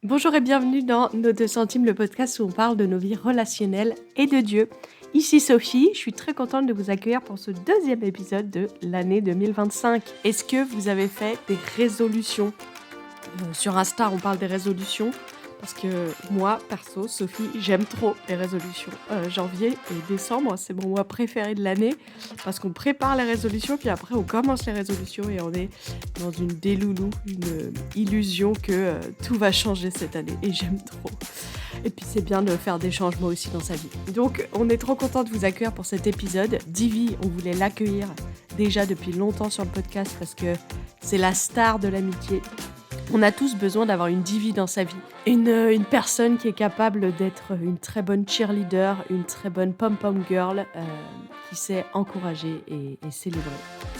Bonjour et bienvenue dans Nos 2 centimes, le podcast où on parle de nos vies relationnelles et de Dieu. Ici Sophie, je suis très contente de vous accueillir pour ce deuxième épisode de l'année 2025. Est-ce que vous avez fait des résolutions ? Sur Insta, on parle des résolutions parce que moi, perso, Sophie, j'aime trop les résolutions. Janvier et décembre, c'est mon mois préféré de l'année parce qu'on prépare les résolutions, puis après on commence les résolutions et on est dans une déloulou, une illusion que tout va changer cette année et j'aime trop. Et puis c'est bien de faire des changements aussi dans sa vie. Donc on est trop content de vous accueillir pour cet épisode. Divi, on voulait l'accueillir déjà depuis longtemps sur le podcast parce que c'est la star de l'amitié. On a tous besoin d'avoir une divi dans sa vie. Une personne qui est capable d'être une très bonne cheerleader, une très bonne pom-pom girl, qui sait encourager et célébrer.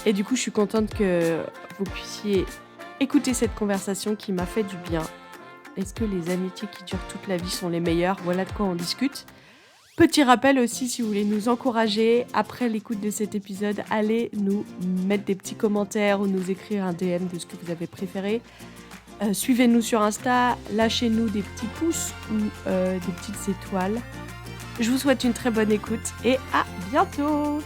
Et du coup, je suis contente que vous puissiez écouter cette conversation qui m'a fait du bien. Est-ce que les amitiés qui durent toute la vie sont les meilleures ? Voilà de quoi on discute. Petit rappel aussi, si vous voulez nous encourager, après l'écoute de cet épisode, allez nous mettre des petits commentaires ou nous écrire un DM de ce que vous avez préféré. Suivez-nous sur Insta, lâchez-nous des petits pouces ou des petites étoiles. Je vous souhaite une très bonne écoute et à bientôt.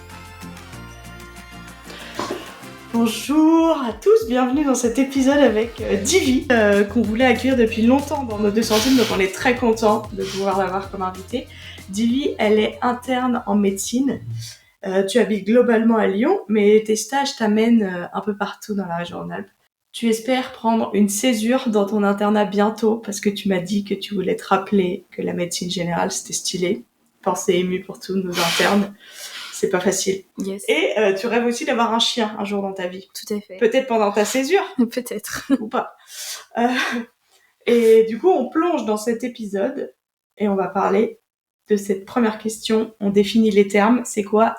Bonjour à tous, bienvenue dans cet épisode avec Divi, qu'on voulait accueillir depuis longtemps dans nos 2 centimes, donc on est très contents de pouvoir l'avoir comme invitée. Divi, elle est interne en médecine. Tu habites globalement à Lyon, mais tes stages t'amènent un peu partout dans la région Rhône-Alpes. Tu espères prendre une césure dans ton internat bientôt, parce que tu m'as dit que tu voulais te rappeler que la médecine générale c'était stylé. Pensée émue pour tous nos internes. C'est pas facile. Yes. Et tu rêves aussi d'avoir un chien un jour dans ta vie. Tout à fait. Peut-être pendant ta césure. Peut-être. Ou pas. Et du coup, on plonge dans cet épisode et on va parler de cette première question. On définit les termes. C'est quoi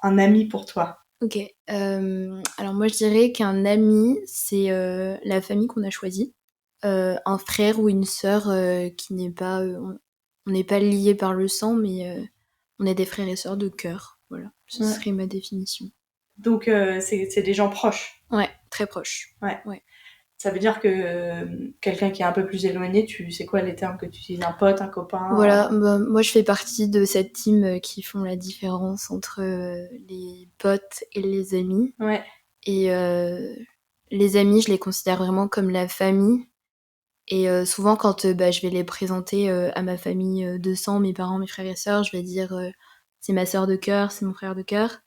un ami pour toi ? Ok. Alors moi je dirais qu'un ami, c'est la famille qu'on a choisie. Un frère ou une sœur qui n'est pas... on n'est pas liés par le sang, mais on est des frères et sœurs de cœur. Voilà. Ce serait ma définition. Donc c'est des gens proches. Ouais, très proches. Ouais. Ça veut dire que quelqu'un qui est un peu plus éloigné, tu sais quoi les termes que tu utilises ? Un pote, un copain ? Voilà, moi je fais partie de cette team qui font la différence entre les potes et les amis. Ouais. Et les amis, je les considère vraiment comme la famille. Et souvent quand je vais les présenter à ma famille de sang, mes parents, mes frères et sœurs, je vais dire c'est ma sœur de cœur, c'est mon frère de cœur,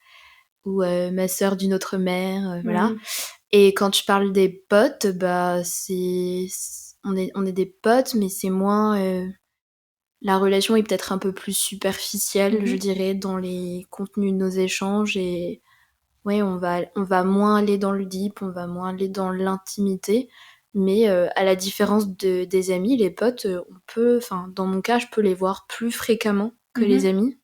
ou ma sœur d'une autre mère, voilà. Et quand je parle des potes, on est des potes, mais c'est moins... la relation est peut-être un peu plus superficielle, je dirais, dans les contenus de nos échanges. Et ouais, on va moins aller dans le deep, on va moins aller dans l'intimité. Mais à la différence des amis, les potes, dans mon cas, je peux les voir plus fréquemment que les amis.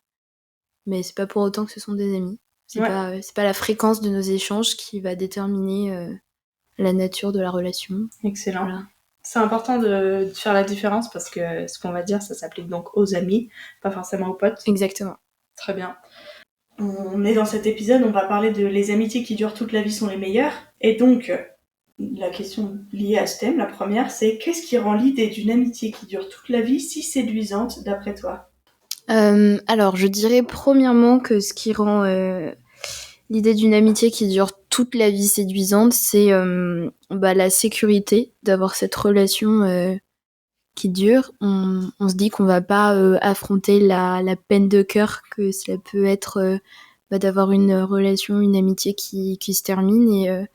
Mais c'est pas pour autant que ce sont des amis. C'est pas la fréquence de nos échanges qui va déterminer la nature de la relation. Excellent. Voilà. C'est important de faire la différence parce que ce qu'on va dire, ça s'applique donc aux amis, pas forcément aux potes. Exactement. Très bien. On est dans cet épisode, on va parler de les amitiés qui durent toute la vie sont les meilleures. Et donc, la question liée à ce thème, la première, c'est qu'est-ce qui rend l'idée d'une amitié qui dure toute la vie si séduisante d'après toi ? Alors, je dirais premièrement que ce qui rend l'idée d'une amitié qui dure toute la vie séduisante, c'est la sécurité d'avoir cette relation qui dure. On se dit qu'on va pas affronter la peine de cœur que cela peut être d'avoir une relation, une amitié qui se termine, et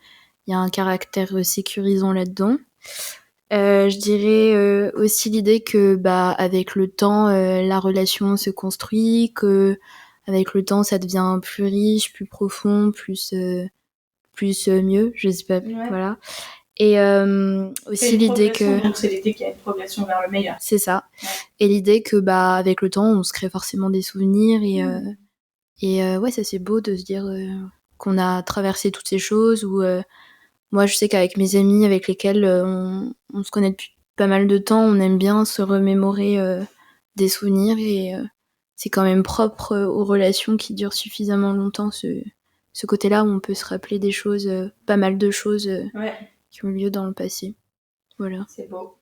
il y a un caractère sécurisant là-dedans. Je dirais aussi l'idée que avec le temps la relation se construit, que avec le temps ça devient plus riche, plus profond, plus mieux, je sais pas, voilà. Et aussi l'idée que donc c'est l'idée qu'il y a une progression vers le meilleur. C'est ça. Ouais. Et l'idée que avec le temps on se crée forcément des souvenirs, et ouais, ça c'est beau de se dire qu'on a traversé toutes ces choses. Ou moi je sais qu'avec mes amis avec lesquels on se connaît depuis pas mal de temps, on aime bien se remémorer des souvenirs, et c'est quand même propre aux relations qui durent suffisamment longtemps, ce côté-là où on peut se rappeler des choses, pas mal de choses qui ont eu lieu dans le passé. Voilà. C'est beau.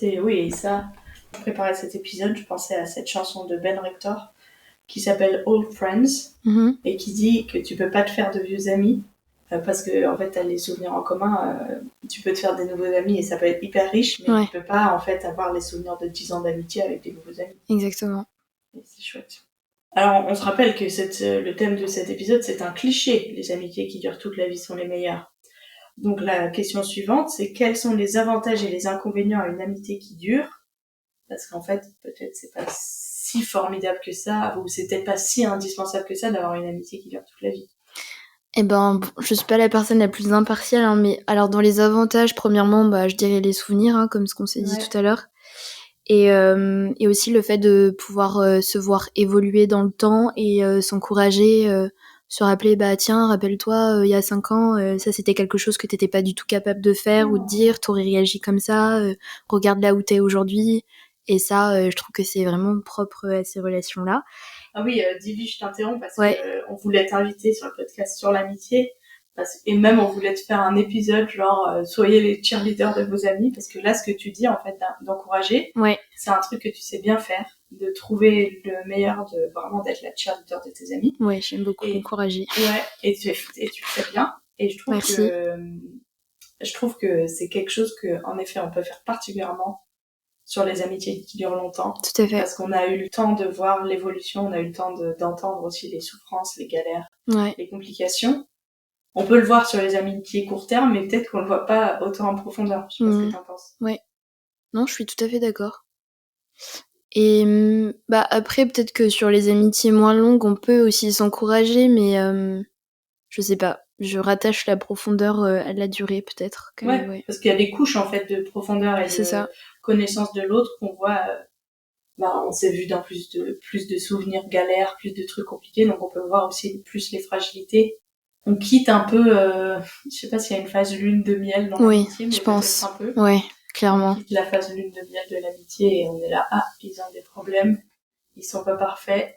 Oui, et ça, pour préparer cet épisode, je pensais à cette chanson de Ben Rector qui s'appelle Old Friends et qui dit que tu peux pas te faire de vieux amis parce que en fait, t'as les souvenirs en commun. Tu peux te faire des nouveaux amis et ça peut être hyper riche, mais tu peux pas en fait avoir les souvenirs de 10 ans d'amitié avec des nouveaux amis. Exactement. Et c'est chouette. Alors, on se rappelle que le thème de cet épisode, c'est un cliché. Les amitiés qui durent toute la vie sont les meilleures. Donc la question suivante, c'est quels sont les avantages et les inconvénients à une amitié qui dure? Parce qu'en fait, peut-être c'est pas si formidable que ça, ou c'est peut-être pas si indispensable que ça d'avoir une amitié qui dure toute la vie. Eh ben, je suis pas la personne la plus impartiale, hein, mais alors dans les avantages, premièrement, je dirais les souvenirs, hein, comme ce qu'on s'est dit tout à l'heure. Et aussi le fait de pouvoir se voir évoluer dans le temps et s'encourager, se rappeler, tiens, rappelle-toi, il y a 5 ans, ça c'était quelque chose que t'étais pas du tout capable de faire ou de dire, t'aurais réagi comme ça, regarde là où t'es aujourd'hui. Et ça, je trouve que c'est vraiment propre à ces relations-là. Ah oui, Divi, je t'interromps parce que on voulait t'inviter sur le podcast sur l'amitié. Et même, on voulait te faire un épisode genre soyez les cheerleaders de vos amis, parce que là, ce que tu dis, en fait, d'encourager, c'est un truc que tu sais bien faire, de trouver le meilleur, de vraiment d'être la cheerleader de tes amis. Ouais, j'aime beaucoup encourager. Ouais, et tu fais bien. Et je trouve que c'est quelque chose que, en effet, on peut faire particulièrement sur les amitiés qui durent longtemps. Tout à fait. Parce qu'on a eu le temps de voir l'évolution, on a eu le temps d'entendre aussi les souffrances, les galères, les complications. On peut le voir sur les amitiés court terme, mais peut-être qu'on le voit pas autant en profondeur. Je sais pas ce que t'en penses. Ouais. Non, je suis tout à fait d'accord. Et après, peut-être que sur les amitiés moins longues, on peut aussi s'encourager, mais je sais pas. Je rattache la profondeur à la durée, peut-être. Parce qu'il y a des couches, en fait, de profondeur et de connaissance de l'autre qu'on voit. On s'est vu dans plus de souvenirs galères, plus de trucs compliqués, donc on peut voir aussi plus les fragilités. On quitte un peu, je sais pas s'il y a une phase lune de miel dans l'amitié, mais je pense un peu. Ouais, clairement. On quitte la phase lune de miel de l'amitié et on est là, ils ont des problèmes, ils sont pas parfaits.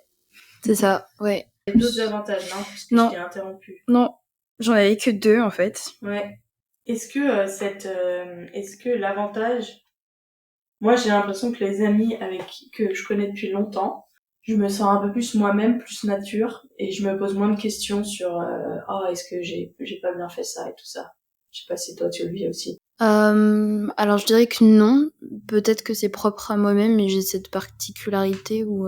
C'est ça, ouais. Il y a d'autres avantages, non? Parce que je t'ai interrompu. Non, j'en avais que 2 en fait. Ouais. Est-ce que l'avantage, moi j'ai l'impression que les amis que je connais depuis longtemps, je me sens un peu plus moi-même, plus nature, et je me pose moins de questions sur est-ce que j'ai pas bien fait ça et tout ça. Je sais pas si toi tu le vis aussi. Alors je dirais que non, peut-être que c'est propre à moi-même, mais j'ai cette particularité où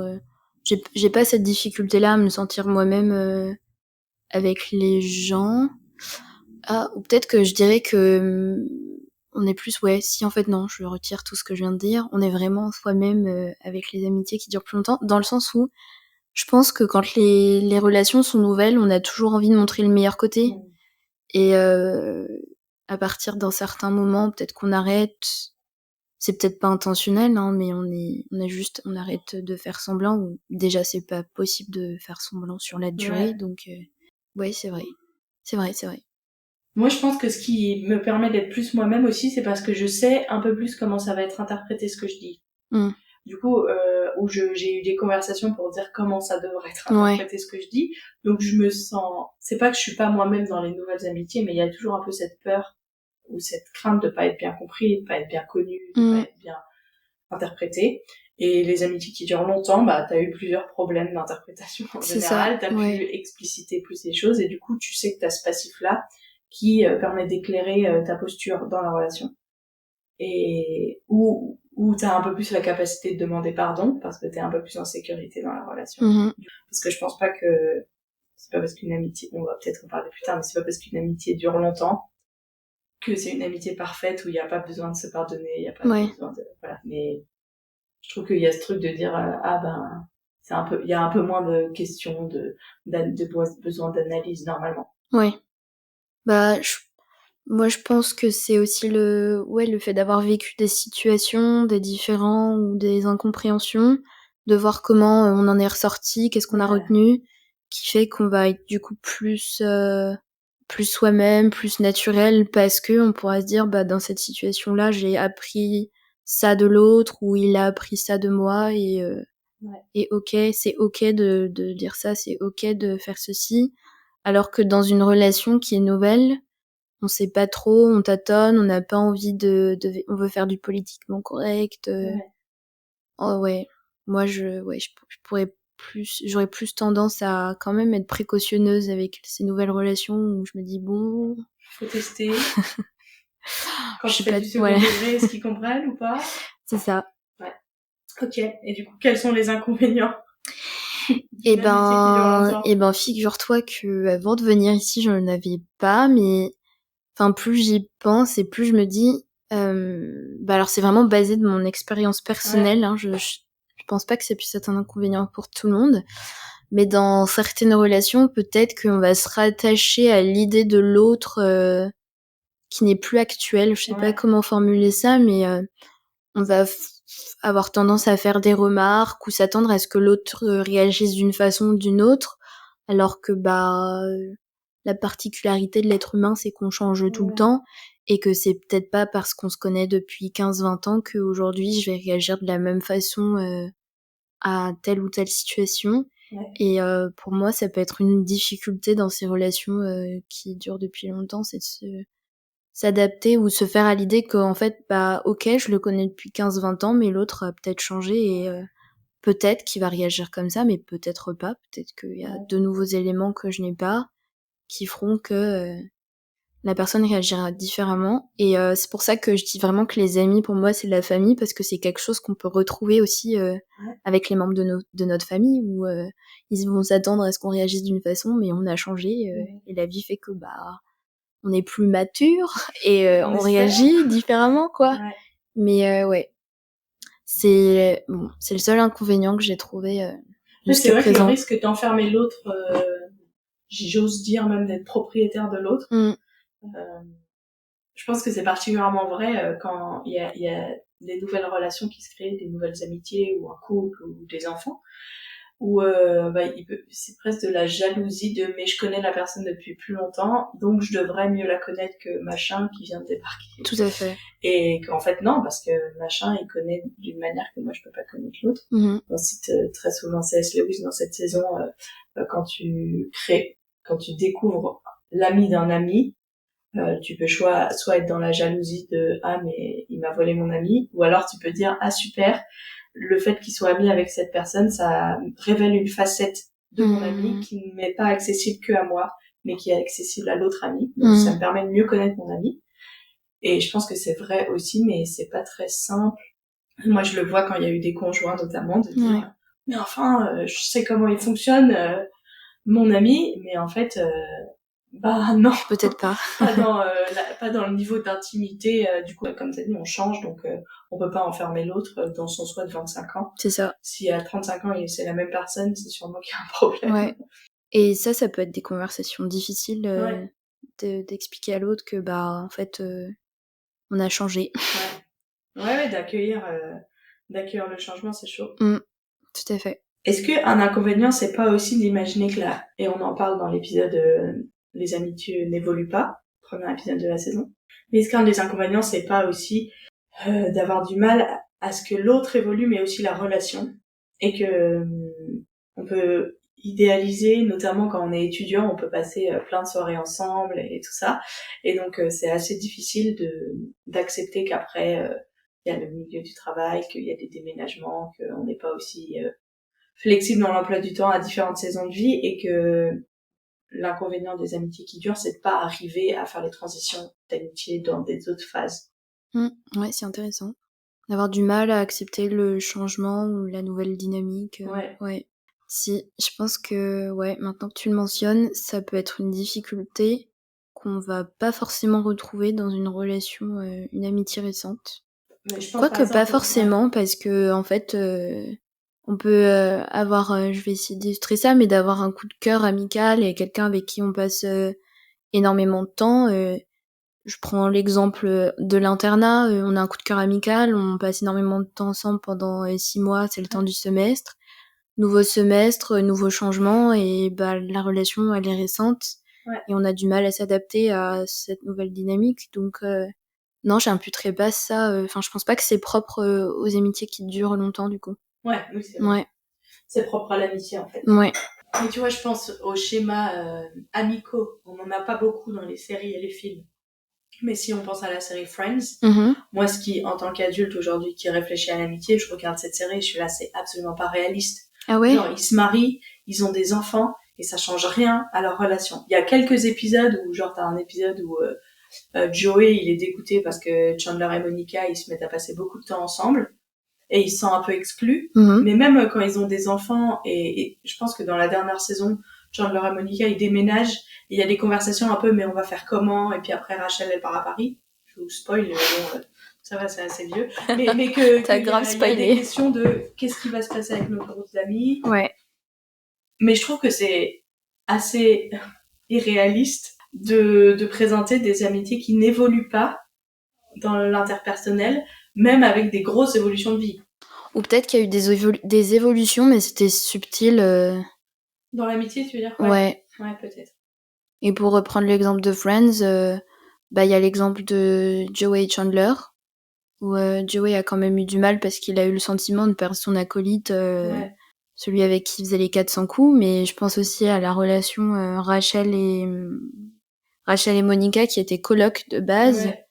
j'ai pas cette difficulté-là à me sentir moi-même avec les gens. Ou peut-être que je dirais que on est plus, si en fait non, je retire tout ce que je viens de dire, on est vraiment soi-même avec les amitiés qui durent plus longtemps, dans le sens où je pense que quand les relations sont nouvelles, on a toujours envie de montrer le meilleur côté. Et à partir d'un certain moment, peut-être qu'on arrête. C'est peut-être pas intentionnel, hein, mais on arrête de faire semblant. Ou déjà, c'est pas possible de faire semblant sur la durée, donc c'est vrai. C'est vrai. Moi, je pense que ce qui me permet d'être plus moi-même aussi, c'est parce que je sais un peu plus comment ça va être interprété ce que je dis. Du coup, où j'ai eu des conversations pour dire comment ça devrait être interprété ce que je dis. Donc je me sens, c'est pas que je suis pas moi-même dans les nouvelles amitiés, mais il y a toujours un peu cette peur ou cette crainte de pas être bien compris, de pas être bien connu, de pas être bien interprété. Et les amitiés qui durent longtemps, t'as eu plusieurs problèmes d'interprétation en général, t'as pu expliciter plus les choses et du coup tu sais que t'as ce passif-là qui permet d'éclairer ta posture dans la relation. Et où t'as un peu plus la capacité de demander pardon parce que t'es un peu plus en sécurité dans la relation. Parce que je pense pas que c'est pas parce qu'une amitié, on va peut-être en parler plus tard, mais c'est pas parce qu'une amitié dure longtemps que c'est une amitié parfaite où il y a pas besoin de se pardonner, il y a pas besoin de voilà. Mais je trouve qu'il y a ce truc de dire il y a un peu moins de questions de besoin d'analyse normalement. Moi, je pense que c'est aussi le fait d'avoir vécu des situations, des différends ou des incompréhensions, de voir comment on en est ressorti, qu'est-ce qu'on a retenu, qui fait qu'on va être du coup plus soi-même, plus naturel, parce que on pourra se dire, dans cette situation-là, j'ai appris ça de l'autre, ou il a appris ça de moi, et c'est ok de dire ça, c'est ok de faire ceci, alors que dans une relation qui est nouvelle, on sait pas trop, on tâtonne, on n'a pas envie on veut faire du politiquement correct. Oh ouais, moi je pourrais j'aurais plus tendance à quand même être précautionneuse avec ces nouvelles relations où je me dis bon, faut tester. Quand je tu sais fais pas, du second degré, est-ce qu'ils comprennent ou pas? C'est ça. Ouais. Ok. Et du coup, quels sont les inconvénients? Eh ben, figure-toi que avant de venir ici, je n'en avais pas, mais enfin, plus j'y pense et plus je me dis, alors c'est vraiment basé de mon expérience personnelle, hein, je pense pas que ça puisse être un inconvénient pour tout le monde, mais dans certaines relations, peut-être qu'on va se rattacher à l'idée de l'autre qui n'est plus actuelle. Je sais pas comment formuler ça, mais on va avoir tendance à faire des remarques ou s'attendre à ce que l'autre réagisse d'une façon ou d'une autre, alors que la particularité de l'être humain, c'est qu'on change tout le temps et que c'est peut-être pas parce qu'on se connaît depuis 15-20 ans qu'aujourd'hui je vais réagir de la même façon à telle ou telle situation. Et pour moi, ça peut être une difficulté dans ces relations qui durent depuis longtemps, c'est de s'adapter ou se faire à l'idée qu'en fait, ok, je le connais depuis 15-20 ans, mais l'autre a peut-être changé et peut-être qu'il va réagir comme ça, mais peut-être pas. Peut-être qu'il y a de nouveaux éléments que je n'ai pas qui feront que la personne réagira différemment. Et c'est pour ça que je dis vraiment que les amis, pour moi, c'est la famille, parce que c'est quelque chose qu'on peut retrouver aussi avec les membres de notre famille, où ils vont s'attendre à ce qu'on réagisse d'une façon, mais on a changé, et la vie fait que on est plus mature, et on réagit différemment, quoi. Mais c'est le seul inconvénient que j'ai trouvé jusqu'à présent. C'est vrai que le présent. risque d'enfermer l'autre, j'ose dire même d'être propriétaire de l'autre, je pense que c'est particulièrement vrai quand il y a des nouvelles relations qui se créent, des nouvelles amitiés ou un couple ou des enfants, où c'est presque de la jalousie de mais je connais la personne depuis plus longtemps, donc je devrais mieux la connaître que machin qui vient de débarquer. Tout à fait. Et qu'en fait non, parce que machin il connaît d'une manière que moi je peux pas connaître l'autre. On cite très souvent C.S. Lewis dans cette saison, quand tu découvres l'ami d'un ami, tu peux soit être dans la jalousie de ah mais il m'a volé mon ami, ou alors tu peux dire ah super, le fait qu'il soit ami avec cette personne, ça révèle une facette de mon ami qui ne m'est pas accessible que à moi, mais qui est accessible à l'autre ami. Donc ça me permet de mieux connaître mon ami. Et je pense que c'est vrai aussi, mais c'est pas très simple. Moi, je le vois quand il y a eu des conjoints notamment, de dire mais enfin, je sais comment il fonctionne, mon ami, mais en fait, non, peut-être pas. pas dans le niveau d'intimité. Du coup, comme t'as dit, on change, donc on peut pas enfermer l'autre dans son soi de 25 ans. C'est ça. Si à 35 ans c'est la même personne, c'est sûrement qu'il y a un problème. Ouais. Et ça peut être des conversations difficiles d'expliquer à l'autre que en fait on a changé. Ouais, d'accueillir le changement, c'est chaud. Tout à fait. Est-ce qu'un inconvénient, c'est pas aussi d'imaginer que et on en parle dans l'épisode Les amitiés n'évoluent pas, premier épisode de la saison, mais est-ce qu'un des inconvénients, c'est pas aussi d'avoir du mal à ce que l'autre évolue, mais aussi la relation, et que on peut idéaliser, notamment quand on est étudiant, on peut passer plein de soirées ensemble et tout ça, et donc c'est assez difficile d'accepter qu'après il y a le milieu du travail, qu'il y a des déménagements, qu'on n'est pas aussi flexible dans l'emploi du temps à différentes saisons de vie, et que l'inconvénient des amitiés qui durent, c'est de pas arriver à faire les transitions d'amitié dans des autres phases. Ouais, c'est intéressant. D'avoir du mal à accepter le changement ou la nouvelle dynamique. Ouais. Si, je pense que, maintenant que tu le mentionnes, ça peut être une difficulté qu'on va pas forcément retrouver dans une relation, une amitié récente. Quoique pas forcément, parce que en fait, on peut avoir, je vais essayer d'illustrer ça, mais d'avoir un coup de cœur amical et quelqu'un avec qui on passe énormément de temps. Je prends l'exemple de l'internat, on a un coup de cœur amical, on passe énormément de temps ensemble pendant 6 mois, c'est le temps du semestre. Nouveau semestre, nouveau changement, et la relation elle est récente, et on a du mal à s'adapter à cette nouvelle dynamique. Donc non, j'imputerais pas ça. Enfin, je pense pas que c'est propre aux amitiés qui durent longtemps du coup. Oui, c'est vrai. Ouais. C'est propre à l'amitié en fait. Ouais. Mais tu vois, je pense aux schémas amicaux. On en a pas beaucoup dans les séries et les films. Mais si on pense à la série Friends, Mhm. moi, en tant qu'adulte aujourd'hui qui réfléchit à l'amitié, je regarde cette série et je suis là, c'est absolument pas réaliste. Ah ouais? Genre, ils se marient, ils ont des enfants et ça change rien à leur relation. Il y a quelques épisodes où, genre, t'as un épisode où Joey, il est dégoûté parce que Chandler et Monica, ils se mettent à passer beaucoup de temps ensemble et ils se sentent un peu exclus. Mhm. Mais même quand ils ont des enfants, et je pense que dans la dernière saison, Chandler et Monica, ils déménagent, et il y a des conversations un peu, mais on va faire comment? Et puis après, Rachel, elle part à Paris. Je vous spoil, mais bon, ça va, c'est assez vieux. Mais T'as que grave y a spoilé. des questions de qu'est-ce qui va se passer avec nos groupes d'amis. Ouais. Mais je trouve que c'est assez irréaliste de présenter des amitiés qui n'évoluent pas dans l'interpersonnel, même avec des grosses évolutions de vie. Ou peut-être qu'il y a eu des évolutions, mais c'était subtil. Dans l'amitié, tu veux dire? Ouais. Ouais, peut-être. Et pour reprendre l'exemple de Friends, il y a l'exemple de Joey et Chandler, où Joey a quand même eu du mal parce qu'il a eu le sentiment de perdre son acolyte, Ouais. celui avec qui il faisait les 400 coups. Mais je pense aussi à la relation Rachel et Monica qui étaient colocs de base. Ouais.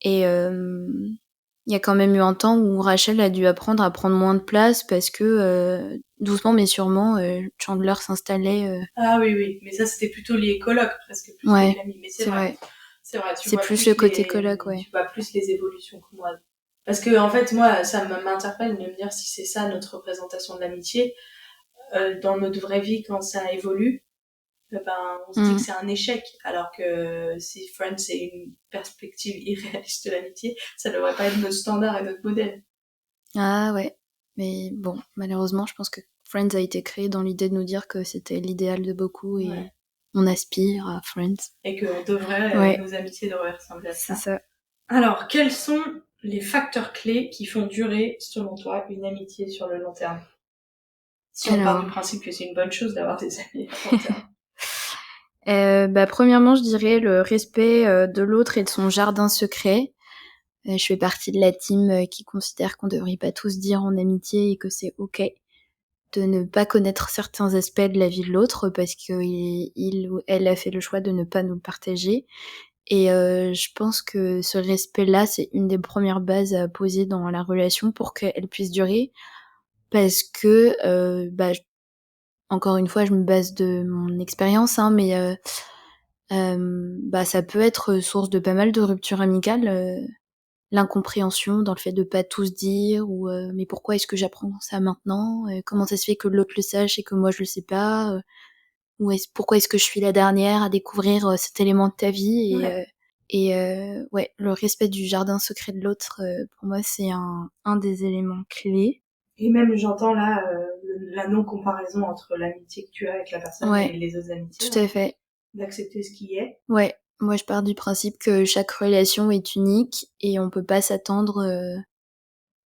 Et il y a quand même eu un temps où Rachel a dû apprendre à prendre moins de place parce que doucement mais sûrement Chandler s'installait. Ah oui, oui. Mais ça, c'était plutôt les colocs, presque plus Ouais, que l'ami. Mais c'est vrai. C'est vrai, C'est plus le côté coloc, ouais. tu vois plus les évolutions que moi. Parce que, en fait, moi, ça m'interpelle de me dire si c'est ça notre représentation de l'amitié. Dans notre vraie vie, quand ça évolue, on se dit que c'est un échec. Alors que si Friends c'est une perspective irréaliste de l'amitié, ça devrait pas être notre standard et notre modèle. Ah ouais. Mais bon, malheureusement, je pense que Friends a été créé dans l'idée de nous dire que c'était l'idéal de beaucoup et Ouais. on aspire à Friends. Et que devrait, Ouais. nos amitiés devraient ressembler à ça. C'est ça. Alors, quels sont les facteurs clés qui font durer, selon toi, une amitié sur le long terme? Si on part du principe que c'est une bonne chose d'avoir des amis à long terme. Premièrement, je dirais le respect de l'autre et de son jardin secret. Je fais partie de la team qui considère qu'on devrait pas tous dire en amitié et que c'est ok de ne pas connaître certains aspects de la vie de l'autre parce que il ou elle a fait le choix de ne pas nous le partager. Et je pense que ce respect-là, c'est une des premières bases à poser dans la relation pour qu'elle puisse durer. Parce que, encore une fois, je me base de mon expérience, hein, mais ça peut être source de pas mal de ruptures amicales. L'incompréhension dans le fait de pas tout se dire ou mais pourquoi est-ce que j'apprends ça maintenant, comment ça se fait que l'autre le sache et que moi je le sais pas, ou pourquoi est-ce que je suis la dernière à découvrir cet élément de ta vie ouais, le respect du jardin secret de l'autre pour moi c'est un des éléments clés. Et même, j'entends là, la non-comparaison entre l'amitié que tu as avec la personne et les autres amitiés. Tout à fait. D'accepter ce qui est. Ouais, moi je pars du principe que chaque relation est unique et on peut pas s'attendre,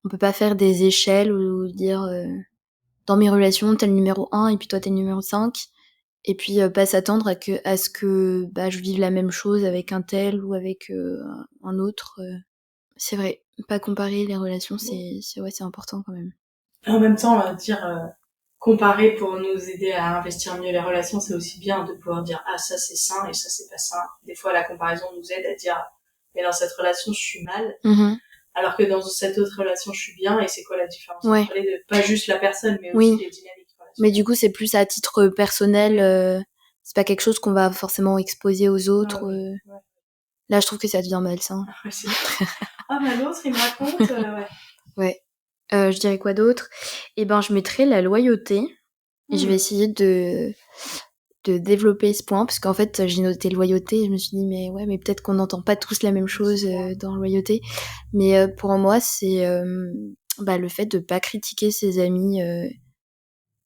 on peut pas faire des échelles ou dire dans mes relations t'es le numéro 1 et puis toi t'es le numéro 5 et puis pas s'attendre à ce que je vive la même chose avec un tel ou avec un autre. C'est vrai, pas comparer les relations, c'est important quand même. En même temps, comparer pour nous aider à investir mieux les relations, c'est aussi bien de pouvoir dire ah ça c'est sain et ça c'est pas sain. Des fois la comparaison nous aide à dire mais dans cette relation je suis mal, alors que dans cette autre relation je suis bien, et c'est quoi la différence entre les deux? Pas juste la personne mais aussi les dynamiques relationnelles. Mais du coup c'est plus à titre personnel, c'est pas quelque chose qu'on va forcément exposer aux autres. Là je trouve que ça devient malsain. L'autre il me raconte ouais. Je dirais quoi d'autre? Je mettrais la loyauté. Et je vais essayer de développer ce point, parce qu'en fait, j'ai noté loyauté, et je me suis dit, mais peut-être qu'on n'entend pas tous la même chose dans loyauté. Mais pour moi, c'est le fait de pas critiquer ses amis.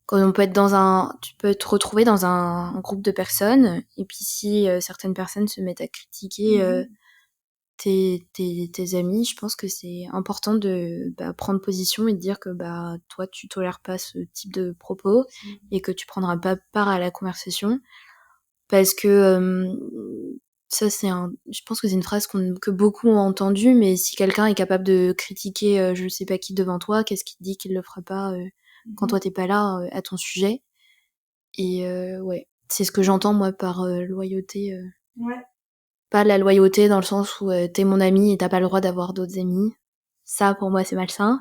Quand on peut être tu peux te retrouver dans un groupe de personnes, et puis si certaines personnes se mettent à critiquer tes amis, je pense que c'est important de prendre position et de dire que toi tu tolères pas ce type de propos et que tu prendras pas part à la conversation, parce que ça je pense que c'est une phrase que beaucoup ont entendue, mais si quelqu'un est capable de critiquer je sais pas qui devant toi, qu'est-ce qui te dit qu'il le fera pas quand toi t'es pas là à ton sujet? Et ouais, c'est ce que j'entends moi par loyauté. Ouais. Pas la loyauté dans le sens où t'es mon ami et t'as pas le droit d'avoir d'autres amis. Ça, pour moi, c'est malsain.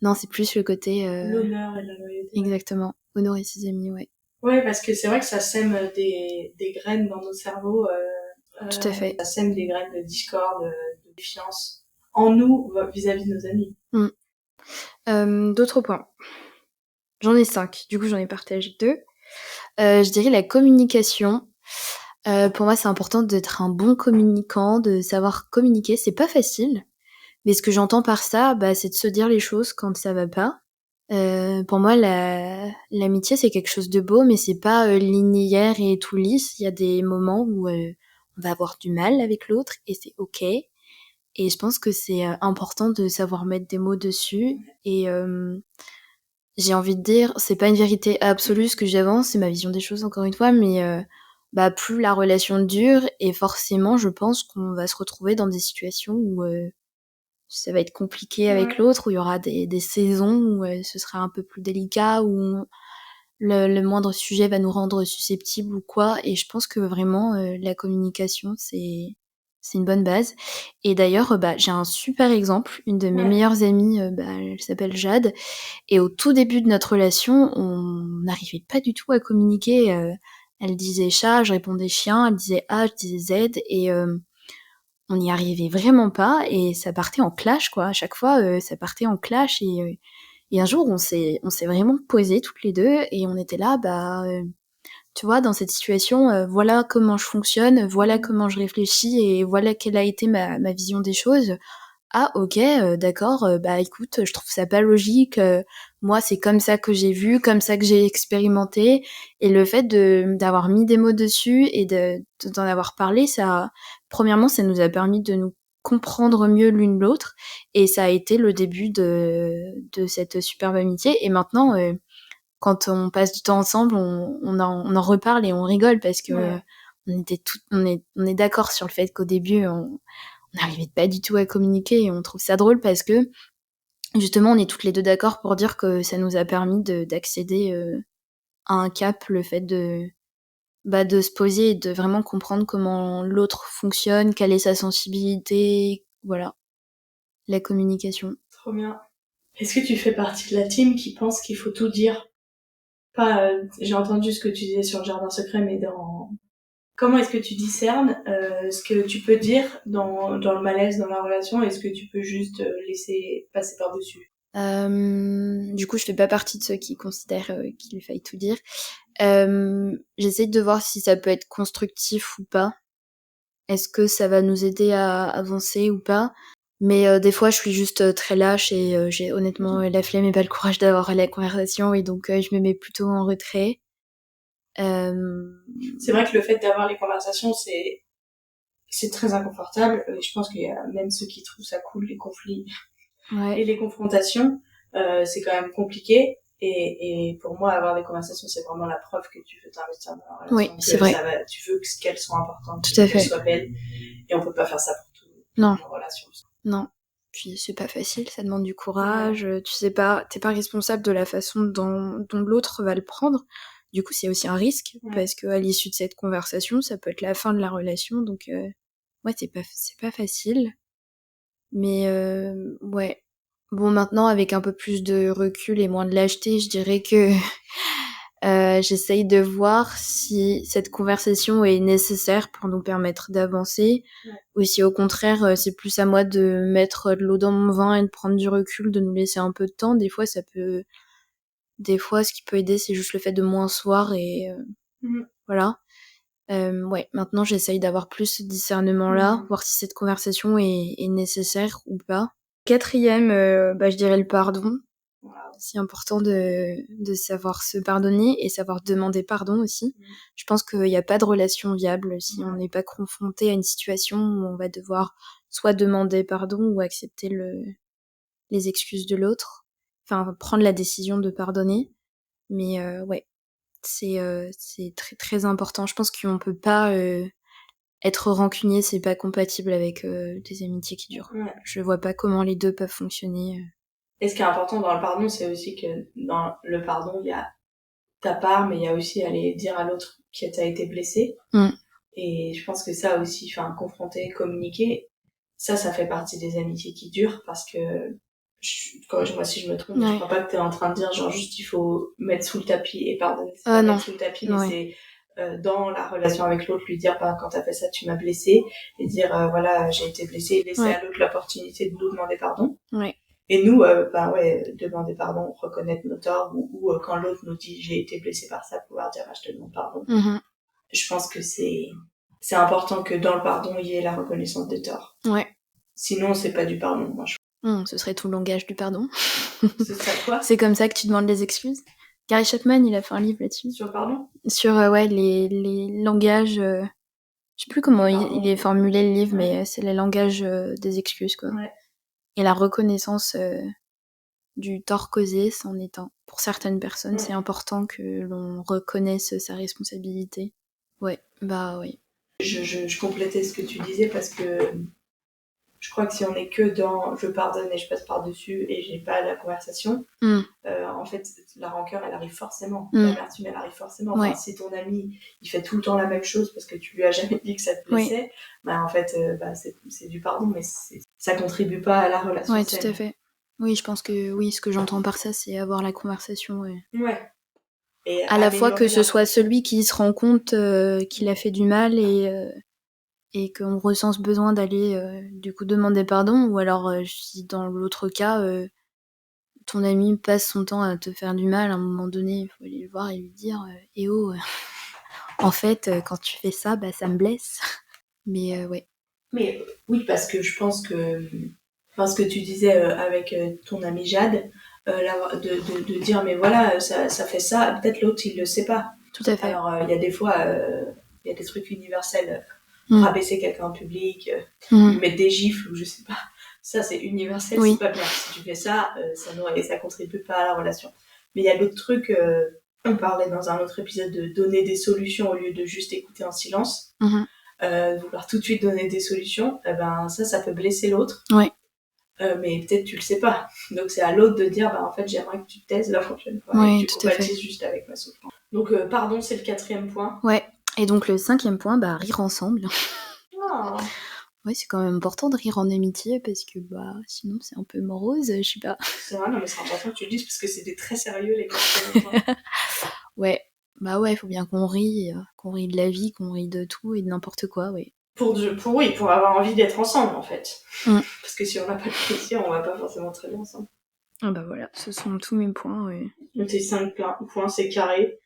Non, c'est plus le côté... L'honneur et la loyauté. Exactement. Honorer ses amis, ouais. Ouais, parce que c'est vrai que ça sème des graines dans nos cerveaux. Tout à fait. Ça sème des graines de discorde, de défiance en nous vis-à-vis de nos amis. D'autres points. J'en ai 5. Du coup, j'en ai partagé 2. Je dirais la communication. Pour moi, c'est important d'être un bon communicant, de savoir communiquer. C'est pas facile. Mais ce que j'entends par ça, c'est de se dire les choses quand ça va pas. Pour moi, l'amitié, c'est quelque chose de beau, mais c'est pas linéaire et tout lisse. Il y a des moments où on va avoir du mal avec l'autre et c'est ok. Et je pense que c'est important de savoir mettre des mots dessus. Et j'ai envie de dire, c'est pas une vérité absolue ce que j'avance, c'est ma vision des choses encore une fois, mais plus la relation dure, et forcément, je pense qu'on va se retrouver dans des situations où ça va être compliqué avec l'autre, où il y aura des saisons où ce sera un peu plus délicat, où le moindre sujet va nous rendre susceptibles ou quoi. Et je pense que vraiment, la communication, c'est une bonne base. Et d'ailleurs, j'ai un super exemple. Une de mes meilleures amies, elle s'appelle Jade. Et au tout début de notre relation, on n'arrivait pas du tout à communiquer. Elle disait chat, je répondais chien. Elle disait A, je disais Z. Et on n'y arrivait vraiment pas. Et ça partait en clash, quoi. À chaque fois, ça partait en clash. Et un jour, on s'est vraiment posé toutes les deux. Et on était là, tu vois, dans cette situation, voilà comment je fonctionne, voilà comment je réfléchis. Et voilà quelle a été ma vision des choses. Ah ok, d'accord, écoute, je trouve ça pas logique, moi c'est comme ça que j'ai vu, comme ça que j'ai expérimenté, et le fait d'avoir mis des mots dessus et d'en avoir parlé, ça, premièrement, ça nous a permis de nous comprendre mieux l'une l'autre, et ça a été le début de cette superbe amitié. Et maintenant, quand on passe du temps ensemble, on en reparle et on rigole parce que on est d'accord sur le fait qu'au début, on n'arrivait pas du tout à communiquer, et on trouve ça drôle parce que justement on est toutes les deux d'accord pour dire que ça nous a permis d'accéder à un cap, le fait de se poser et de vraiment comprendre comment l'autre fonctionne, quelle est sa sensibilité, voilà, la communication. Trop bien. Est-ce que tu fais partie de la team qui pense qu'il faut tout dire? Pas, j'ai entendu ce que tu disais sur le jardin secret, mais comment est-ce que tu discernes ce que tu peux dire dans le malaise dans la relation, et ce que tu peux juste laisser passer par-dessus? Du coup, je fais pas partie de ceux qui considèrent qu'il faille tout dire. J'essaye de voir si ça peut être constructif ou pas. Est-ce que ça va nous aider à avancer ou pas? Mais des fois, je suis juste très lâche et j'ai honnêtement la flemme et pas le courage d'avoir la conversation, et donc je me mets plutôt en retrait. C'est vrai que le fait d'avoir les conversations, c'est très inconfortable. Je pense qu'il y a même ceux qui trouvent ça cool, les conflits et les confrontations. C'est quand même compliqué. Et pour moi, avoir des conversations, c'est vraiment la preuve que tu veux t'investir dans la relation. Oui, c'est vrai. Tu veux qu'elles soient importantes, tout à fait, qu'elles soient belles. Et on peut pas faire ça pour tout. Non. Une relation. Non. Puis c'est pas facile, ça demande du courage. Tu sais pas, t'es pas responsable de la façon dont l'autre va le prendre. Du coup, c'est aussi un risque, parce que à l'issue de cette conversation, ça peut être la fin de la relation. Donc, c'est pas facile. Mais ouais. Bon, maintenant, avec un peu plus de recul et moins de lâcheté, je dirais que j'essaye de voir si cette conversation est nécessaire pour nous permettre d'avancer, ou si au contraire, c'est plus à moi de mettre de l'eau dans mon vin et de prendre du recul, de nous laisser un peu de temps. Des fois, ce qui peut aider, c'est juste le fait de moins se voir, et voilà. Maintenant, j'essaye d'avoir plus ce discernement-là, voir si cette conversation est nécessaire ou pas. Quatrième, je dirais le pardon. C'est important de savoir se pardonner et savoir demander pardon aussi. Je pense qu'il n'y a pas de relation viable si on n'est pas confronté à une situation où on va devoir soit demander pardon ou accepter les excuses de l'autre. Enfin, prendre la décision de pardonner. Mais c'est très très important. Je pense qu'on peut pas être rancunier, c'est pas compatible avec des amitiés qui durent. Je vois pas comment les deux peuvent fonctionner. Et ce qui est important dans le pardon, c'est aussi que dans le pardon, il y a ta part, mais il y a aussi aller dire à l'autre que t'as été blessé. Et je pense que ça aussi, enfin, confronter, communiquer, ça fait partie des amitiés qui durent parce que, corrige-moi si je me trompe, mais je crois pas que t'es en train de dire genre juste il faut mettre sous le tapis et pardonner, c'est pas mettre sous le tapis, mais c'est dans la relation avec l'autre lui dire bah quand t'as fait ça tu m'as blessé et dire voilà j'ai été blessé et laisser à l'autre l'opportunité de nous demander pardon. Et nous demander pardon, reconnaître nos torts ou quand l'autre nous dit j'ai été blessé par ça, pouvoir dire je te demande pardon. Je pense que c'est important que dans le pardon il y ait la reconnaissance des torts. Sinon c'est pas du pardon, moi je ce serait tout le langage du pardon. Ce serait quoi? C'est comme ça que tu demandes les excuses. Gary Chapman, il a fait un livre là-dessus. Sur le pardon? Sur les langages. Je sais plus comment il est formulé le livre, mais c'est les langages des excuses, quoi. Et la reconnaissance du tort causé, c'en est un. Pour certaines personnes, c'est important que l'on reconnaisse sa responsabilité. Oui. Je complétais ce que tu disais parce que je crois que si on est que dans je pardonne et je passe par-dessus et j'ai pas la conversation, en fait, la rancœur, elle arrive forcément. L'amertume, elle arrive forcément. Enfin, si ton ami, il fait tout le temps la même chose parce que tu lui as jamais dit que ça te blessait, bah, en fait, c'est du pardon, mais ça contribue pas à la relation saine. Oui, tout à fait. Oui, je pense que ce que j'entends par ça, c'est avoir la conversation. Et à la fois que ce soit celui qui se rend compte qu'il a fait du mal et qu'on ressent ce besoin d'aller du coup demander pardon, ou alors si dans l'autre cas ton ami passe son temps à te faire du mal, à un moment donné il faut aller le voir et lui dire en fait quand tu fais ça bah ça me blesse. Mais mais oui, parce que je pense que ce que tu disais avec ton ami Jade, de dire mais voilà ça fait ça, peut-être l'autre il le sait pas. Tout à fait. Alors il y a des fois il y a des trucs universels, rabaisser quelqu'un en public, lui mettre des gifles ou je sais pas, ça c'est universel, c'est pas bien. Si tu fais ça, ça contribue pas à la relation. Mais il y a d'autres trucs, on parlait dans un autre épisode de donner des solutions au lieu de juste écouter en silence. Vouloir tout de suite donner des solutions, ça peut blesser l'autre. Mais peut-être tu le sais pas. Donc c'est à l'autre de dire en fait j'aimerais que tu te taises la prochaine fois et que tu compatisses juste avec ma souffrance. Donc pardon, c'est le 4e point. Et donc le 5e point, rire ensemble. C'est quand même important de rire en amitié parce que sinon c'est un peu morose, je sais pas. C'est vrai, non mais c'est important que tu le dises parce que c'est des très sérieux les 4e points. Il faut bien qu'on rit de la vie, qu'on rit de tout et de n'importe quoi, Pour avoir envie d'être ensemble en fait. Parce que si on n'a pas de plaisir, on va pas forcément très bien ensemble. Voilà, ce sont tous mes points, Tes 5 points, c'est carré.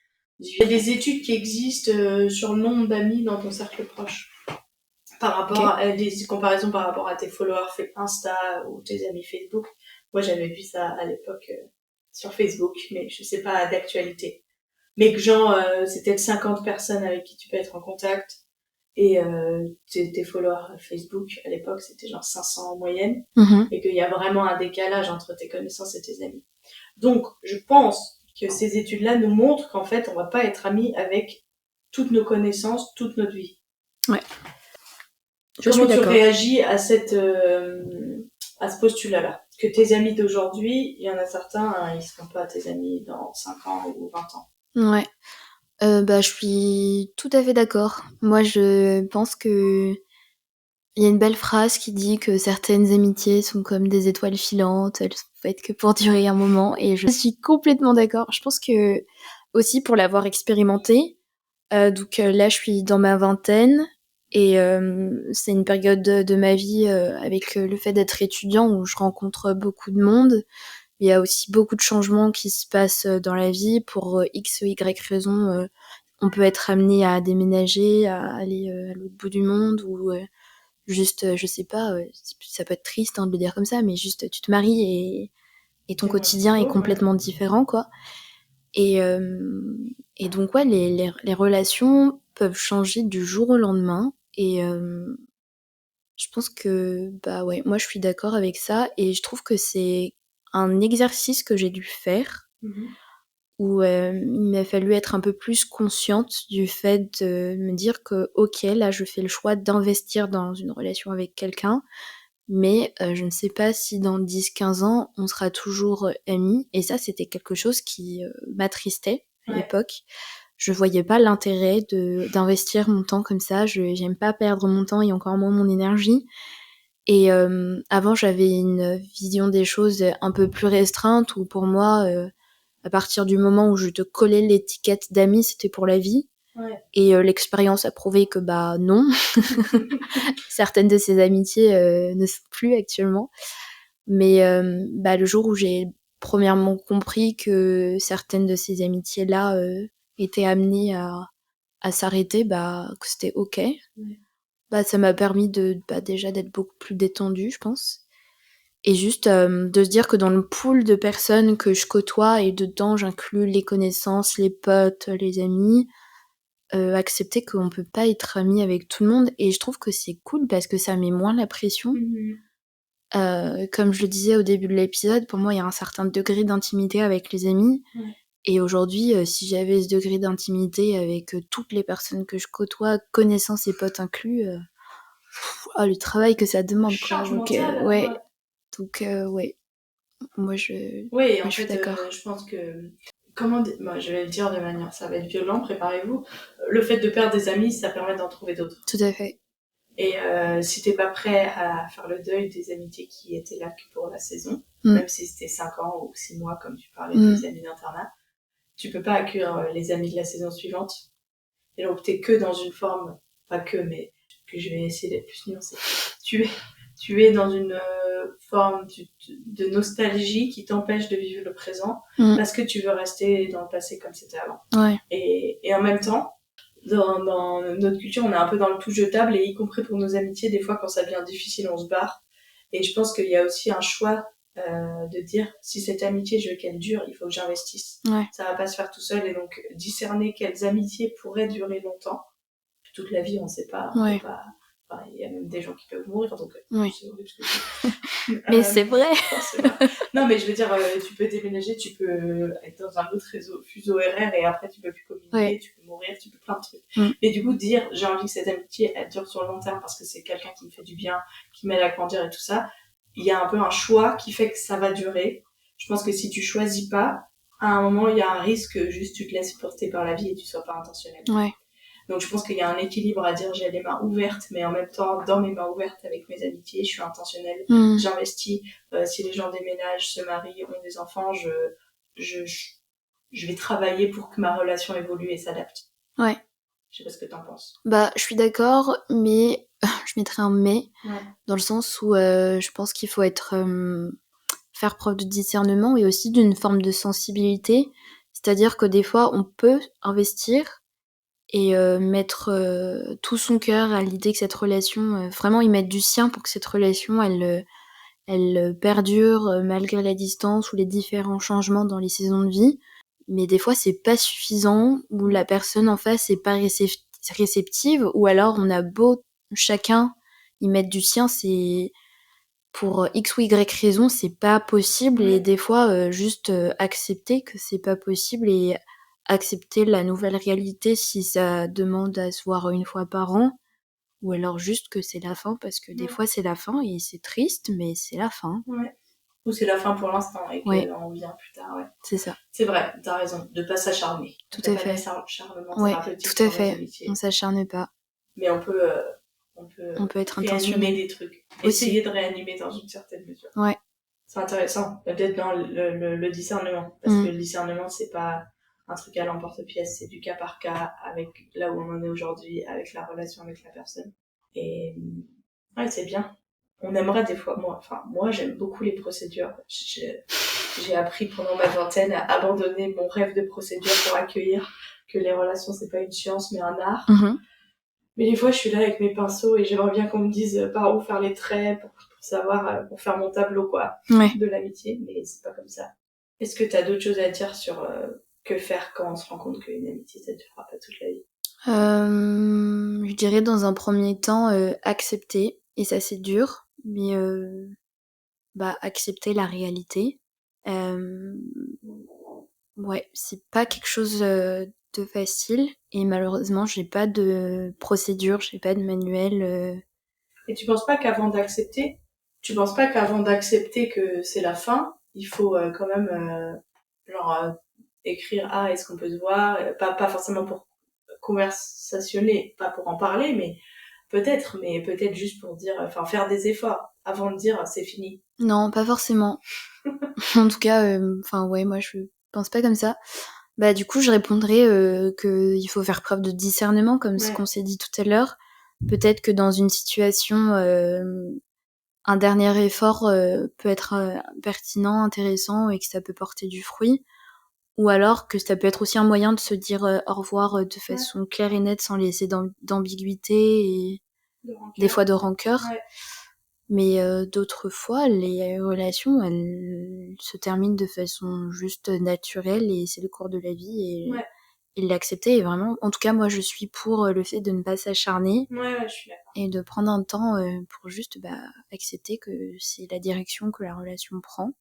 Il y a des études qui existent sur le nombre d'amis dans ton cercle proche. Par rapport à des comparaisons par rapport à tes followers Insta ou tes amis Facebook. Moi, j'avais vu ça à l'époque sur Facebook, mais je sais pas d'actualité. Mais que genre, c'est peut-être 50 personnes avec qui tu peux être en contact. Et tes followers Facebook, à l'époque, c'était genre 500 en moyenne. Et qu'il y a vraiment un décalage entre tes connaissances et tes amis. Donc, je pense que ces études-là nous montrent qu'en fait, on va pas être amis avec toutes nos connaissances, toute notre vie. Comment tu réagis à ce postulat-là? Que tes amis d'aujourd'hui, il y en a certains, ils seront pas tes amis dans 5 ans ou 20 ans. Je suis tout à fait d'accord. Moi, je pense que il y a une belle phrase qui dit que certaines amitiés sont comme des étoiles filantes, elles sont faites que pour durer un moment, et je suis complètement d'accord. Je pense que, aussi pour l'avoir expérimenté, donc là je suis dans ma vingtaine, et c'est une période de ma vie avec le fait d'être étudiant où je rencontre beaucoup de monde. Il y a aussi beaucoup de changements qui se passent dans la vie pour X ou Y raison. On peut être amené à déménager, à aller à l'autre bout du monde, ou juste, je sais pas, ça peut être triste de le dire comme ça, mais juste tu te maries et ton quotidien est complètement différent, quoi. Et donc les relations peuvent changer du jour au lendemain, et je pense que moi je suis d'accord avec ça, et je trouve que c'est un exercice que j'ai dû faire où il m'a fallu être un peu plus consciente du fait de me dire que ok, là je fais le choix d'investir dans une relation avec quelqu'un, mais je ne sais pas si dans 10-15 ans on sera toujours amis, et ça c'était quelque chose qui m'attristait à l'époque. je voyais pas l'intérêt d'investir mon temps comme ça. J'aime pas perdre mon temps et encore moins mon énergie. Et avant, j'avais une vision des choses un peu plus restreinte où pour moi, à partir du moment où je te collais l'étiquette d'amis, c'était pour la vie. Ouais. Et l'expérience a prouvé que non. Certaines de ces amitiés ne sont plus actuellement. Mais le jour où j'ai premièrement compris que certaines de ces amitiés-là étaient amenées à s'arrêter, que c'était ok. Ouais. Ça m'a permis déjà d'être beaucoup plus détendue, je pense. Et juste de se dire que dans le pool de personnes que je côtoie, et dedans j'inclus les connaissances, les potes, les amis, accepter qu'on peut pas être ami avec tout le monde. Et je trouve que c'est cool parce que ça met moins la pression. Comme je le disais au début de l'épisode, pour moi il y a un certain degré d'intimité avec les amis. Ouais. Et aujourd'hui, si j'avais ce degré d'intimité avec toutes les personnes que je côtoie, connaissances et potes inclus, le travail que ça demande, quoi. Charge Donc, mentale. ouais. Donc, ouais. Moi, Oui, en je suis fait, d'accord. je pense que... Moi, je vais le dire de manière... Ça va être violent, préparez-vous. Le fait de perdre des amis, ça permet d'en trouver d'autres. Tout à fait. Et si t'es pas prêt à faire le deuil des amitiés qui étaient là que pour la saison, même si c'était 5 ans ou 6 mois, comme tu parlais des amis d'internat, tu peux pas accueillir les amis de la saison suivante. Et donc, t'es que dans une forme... Pas que, mais que je vais essayer d'être plus nuancée. Tu es dans une forme de nostalgie qui t'empêche de vivre le présent parce que tu veux rester dans le passé comme c'était avant. Ouais. Et en même temps, dans notre culture, on est un peu dans le tout jetable, et y compris pour nos amitiés, des fois quand ça devient difficile, on se barre. Et je pense qu'il y a aussi un choix de dire, si cette amitié, je veux qu'elle dure, il faut que j'investisse. Ouais. Ça va pas se faire tout seul, et donc discerner quelles amitiés pourraient durer longtemps. Toute la vie, on sait pas. On peut pas... Enfin, il y a même des gens qui peuvent mourir, donc c'est horrible ce que je dis. Mais c'est vrai. Non, mais je veux dire, tu peux déménager, tu peux être dans un autre fuseau horaire, et après tu peux plus communiquer, tu peux mourir, tu peux plein de trucs. Et du coup, dire, j'ai envie que cette amitié, elle dure sur le long terme parce que c'est quelqu'un qui me fait du bien, qui m'aide à grandir et tout ça, il y a un peu un choix qui fait que ça va durer. Je pense que si tu choisis pas, à un moment, il y a un risque que juste tu te laisses porter par la vie et tu sois pas intentionnel. Ouais. Donc je pense qu'il y a un équilibre à dire, j'ai les mains ouvertes, mais en même temps, dans mes mains ouvertes avec mes amitiés, je suis intentionnelle, j'investis. Si les gens déménagent, se marient, ont des enfants, je vais travailler pour que ma relation évolue et s'adapte. Ouais. Je sais pas ce que t'en penses. Je suis d'accord, mais je mettrais un mais, dans le sens où je pense qu'il faut faire preuve de discernement et aussi d'une forme de sensibilité. C'est-à-dire que des fois, on peut investir et mettre tout son cœur à l'idée que cette relation, vraiment y mettre du sien pour que cette relation, elle perdure malgré la distance ou les différents changements dans les saisons de vie. Mais des fois, c'est pas suffisant, ou la personne en face est pas réceptive, ou alors on a beau chacun y mettre du sien, c'est pour X ou Y raison, c'est pas possible. Et des fois, juste accepter que c'est pas possible et accepter la nouvelle réalité si ça demande à se voir une fois par an, ou alors juste que c'est la fin, parce que des fois c'est la fin et c'est triste, mais c'est la fin. Ouais. Ou c'est la fin pour l'instant et qu'on vient plus tard, C'est ça. C'est vrai, t'as raison, de pas s'acharner. Tout à fait. Charmement thérapeutique. Tout à fait. On s'acharne pas. Mais on peut être réanimer des trucs. Aussi. Essayer de réanimer dans une certaine mesure. Ouais. C'est intéressant. Peut-être dans le discernement. Parce que le discernement, c'est pas un truc à l'emporte-pièce, c'est du cas par cas avec là où on en est aujourd'hui, avec la relation avec la personne. Et c'est bien. On aimerait des fois, moi j'aime beaucoup les procédures. J'ai appris pendant ma vingtaine à abandonner mon rêve de procédure pour accueillir que les relations, c'est pas une science, mais un art. Mais des fois, je suis là avec mes pinceaux et j'aimerais bien qu'on me dise par où faire les traits pour savoir, pour faire mon tableau, de l'amitié, mais c'est pas comme ça. Est-ce que t'as d'autres choses à dire sur que faire quand on se rend compte qu'une amitié, ça ne durera pas toute la vie? Je dirais dans un premier temps, accepter, et ça c'est dur, mais accepter la réalité. C'est pas quelque chose de facile, et malheureusement j'ai pas de procédure, j'ai pas de manuel. Et tu penses pas qu'avant d'accepter que c'est la fin, il faut quand même écrire est-ce qu'on peut se voir, pas forcément pour conversationner, pas pour en parler, mais peut-être juste pour dire, enfin faire des efforts avant de dire c'est fini. Non, pas forcément. En tout cas, ouais, moi je pense pas comme ça. Bah du coup, je répondrais qu'il faut faire preuve de discernement, comme ce qu'on s'est dit tout à l'heure. Peut-être que dans une situation, un dernier effort peut être pertinent, intéressant et que ça peut porter du fruit. Ou alors que ça peut être aussi un moyen de se dire au revoir de façon claire et nette sans laisser d'ambiguïté et des fois de rancœur. Ouais. Mais d'autres fois, les relations, elles se terminent de façon juste naturelle et c'est le cours de la vie et l'accepter. Et vraiment, en tout cas, moi, je suis pour le fait de ne pas s'acharner Ouais, je suis d'accord. et de prendre un temps pour juste accepter que c'est la direction que la relation prend.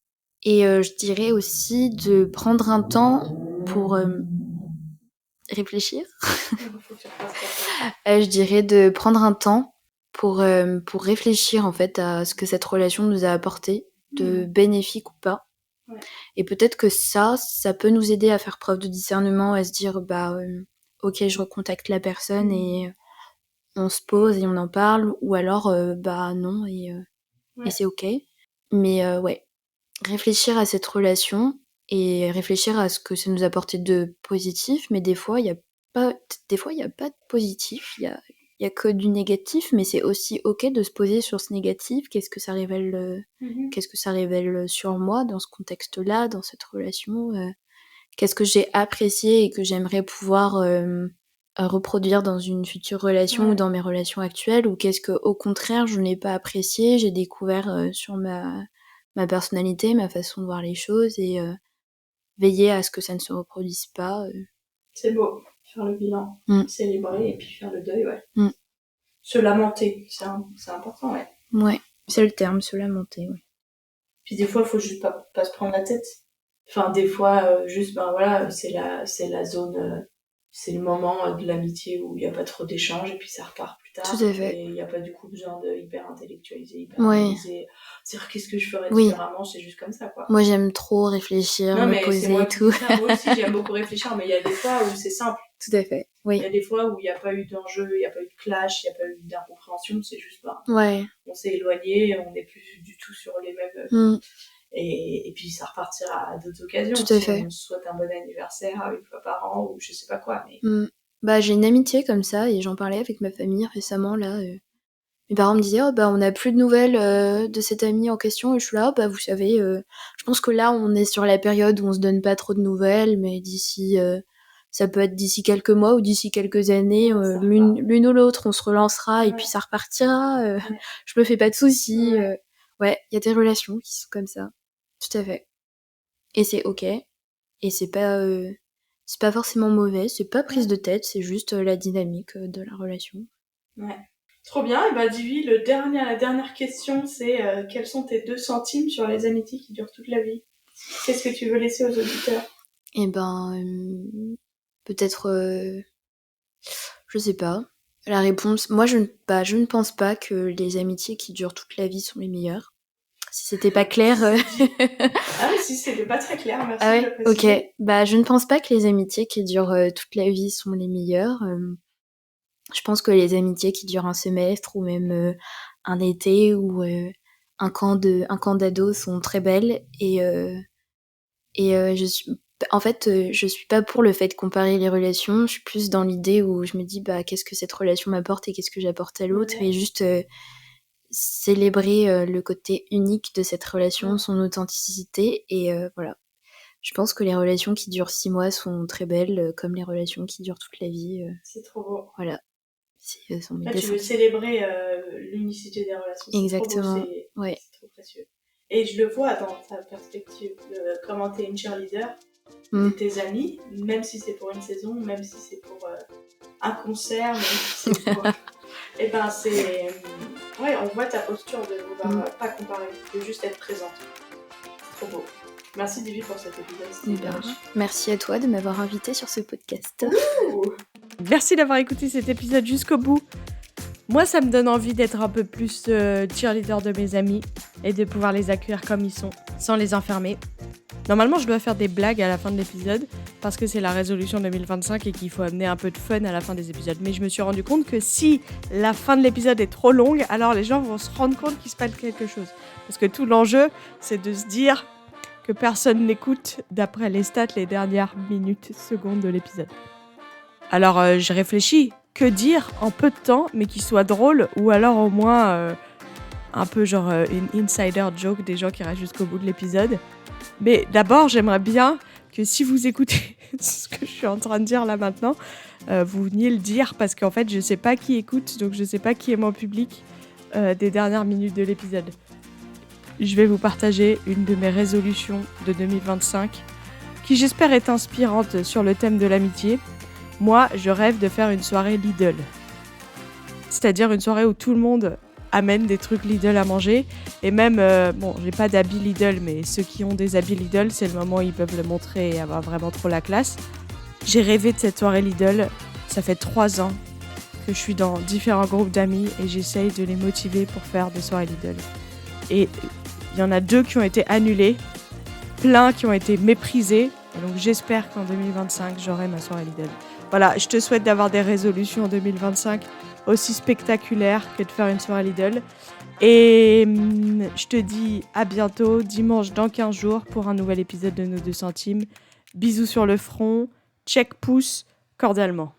Et je dirais aussi de prendre un temps pour réfléchir. Je dirais de prendre un temps pour réfléchir en fait à ce que cette relation nous a apporté, de bénéfique ou pas. Ouais. Et peut-être que ça peut nous aider à faire preuve de discernement, à se dire ok, je recontacte la personne et on se pose et on en parle, ou alors non et c'est ok. Mais réfléchir à cette relation et réfléchir à ce que ça nous a apporté de positif, mais des fois il y a pas de positif, il y a que du négatif, mais c'est aussi ok de se poser sur ce négatif. Qu'est-ce que ça révèle sur moi dans ce contexte-là, dans cette relation, qu'est-ce que j'ai apprécié et que j'aimerais pouvoir reproduire dans une future relation ou dans mes relations actuelles, ou qu'est-ce que au contraire je n'ai pas apprécié, j'ai découvert sur ma personnalité, ma façon de voir les choses, et veiller à ce que ça ne se reproduise pas. C'est beau, faire le bilan, célébrer et puis faire le deuil, Se lamenter, c'est important, Ouais, c'est le terme, se lamenter, Puis des fois, il faut juste pas se prendre la tête. Enfin, des fois, juste, c'est la zone, c'est le moment de l'amitié où il n'y a pas trop d'échanges et puis ça repart plus tard. Tout à fait. Et il n'y a pas du coup besoin de hyper intellectualiser, hyper analyser. C'est-dire qu'est-ce que je ferais différemment, c'est juste comme ça, quoi. Moi, j'aime trop réfléchir, me poser et tout. Moi aussi, j'aime beaucoup réfléchir, mais il y a des fois où c'est simple. Tout à fait, oui. Il y a des fois où il n'y a pas eu d'enjeu, il n'y a pas eu de clash, il n'y a pas eu d'incompréhension, c'est juste, on s'est éloigné, on n'est plus du tout sur les mêmes... Et puis ça repartira à d'autres occasions. Tout à fait. On se souhaite un bon anniversaire une fois par an ou je sais pas quoi. Mais... j'ai une amitié comme ça et j'en parlais avec ma famille récemment là. Mes parents me disaient on n'a plus de nouvelles de cette amie en question, et je suis là vous savez, je pense que là on est sur la période où on se donne pas trop de nouvelles, mais d'ici ça peut être d'ici quelques mois ou d'ici quelques années, l'une ou l'autre on se relancera et puis ça repartira. Je me fais pas de soucis. Il y a des relations qui sont comme ça. Tout à fait. Et c'est ok. Et c'est pas forcément mauvais, c'est pas prise de tête, c'est juste la dynamique de la relation. Ouais. Trop bien. Et Divi, la dernière question, c'est quels sont tes 2 centimes sur les amitiés qui durent toute la vie? Qu'est-ce que tu veux laisser aux auditeurs? Peut-être... je sais pas. La réponse... Moi, je ne pense pas que les amitiés qui durent toute la vie sont les meilleures. Si c'était pas clair... mais si c'était pas très clair, merci de le préciser. Ok. Je ne pense pas que les amitiés qui durent toute la vie sont les meilleures. Je pense que les amitiés qui durent un semestre ou même un été ou un camp d'ados sont très belles. Et je suis pas pour le fait de comparer les relations. Je suis plus dans l'idée où je me dis qu'est-ce que cette relation m'apporte et qu'est-ce que j'apporte à l'autre, et juste célébrer le côté unique de cette relation, son authenticité, et voilà. Je pense que les relations qui durent 6 mois sont très belles, comme les relations qui durent toute la vie. C'est trop beau. Voilà. Tu veux célébrer l'unicité des relations. Exactement. C'est trop beau, c'est trop précieux. Et je le vois dans ta perspective de comment t'es une cheerleader de tes amis, même si c'est pour une saison, même si c'est pour un concert, même si c'est pour... on voit ta posture de vouloir pas comparer, de juste être présente. C'est trop beau. Merci Divi pour cet épisode. Merci à toi de m'avoir invitée sur ce podcast. Merci d'avoir écouté cet épisode jusqu'au bout. Moi, ça me donne envie d'être un peu plus cheerleader de mes amis et de pouvoir les accueillir comme ils sont, sans les enfermer. Normalement, je dois faire des blagues à la fin de l'épisode parce que c'est la résolution 2025 et qu'il faut amener un peu de fun à la fin des épisodes. Mais je me suis rendu compte que si la fin de l'épisode est trop longue, alors les gens vont se rendre compte qu'il se passe quelque chose. Parce que tout l'enjeu, c'est de se dire que personne n'écoute d'après les stats les dernières minutes, secondes de l'épisode. Alors, je réfléchis. Que dire en peu de temps, mais qui soit drôle, ou alors au moins un peu genre une insider joke des gens qui restent jusqu'au bout de l'épisode. Mais d'abord, j'aimerais bien que si vous écoutez ce que je suis en train de dire là maintenant, vous veniez le dire, parce qu'en fait, je sais pas qui écoute, donc je sais pas qui est mon public des dernières minutes de l'épisode. Je vais vous partager une de mes résolutions de 2025, qui j'espère est inspirante sur le thème de l'amitié. Moi, je rêve de faire une soirée Lidl. C'est-à-dire une soirée où tout le monde amène des trucs Lidl à manger. Et même, bon, j'ai pas d'habits Lidl, mais ceux qui ont des habits Lidl, c'est le moment où ils peuvent le montrer et avoir vraiment trop la classe. J'ai rêvé de cette soirée Lidl. Ça fait 3 ans que je suis dans différents groupes d'amis et j'essaye de les motiver pour faire des soirées Lidl. Et il y en a 2 qui ont été annulées, plein qui ont été méprisés. Et donc j'espère qu'en 2025, j'aurai ma soirée Lidl. Voilà, je te souhaite d'avoir des résolutions en 2025 aussi spectaculaires que de faire une soirée Lidl. Et je te dis à bientôt, dimanche dans 15 jours, pour un nouvel épisode de Nos 2 centimes. Bisous sur le front, check pouce, cordialement.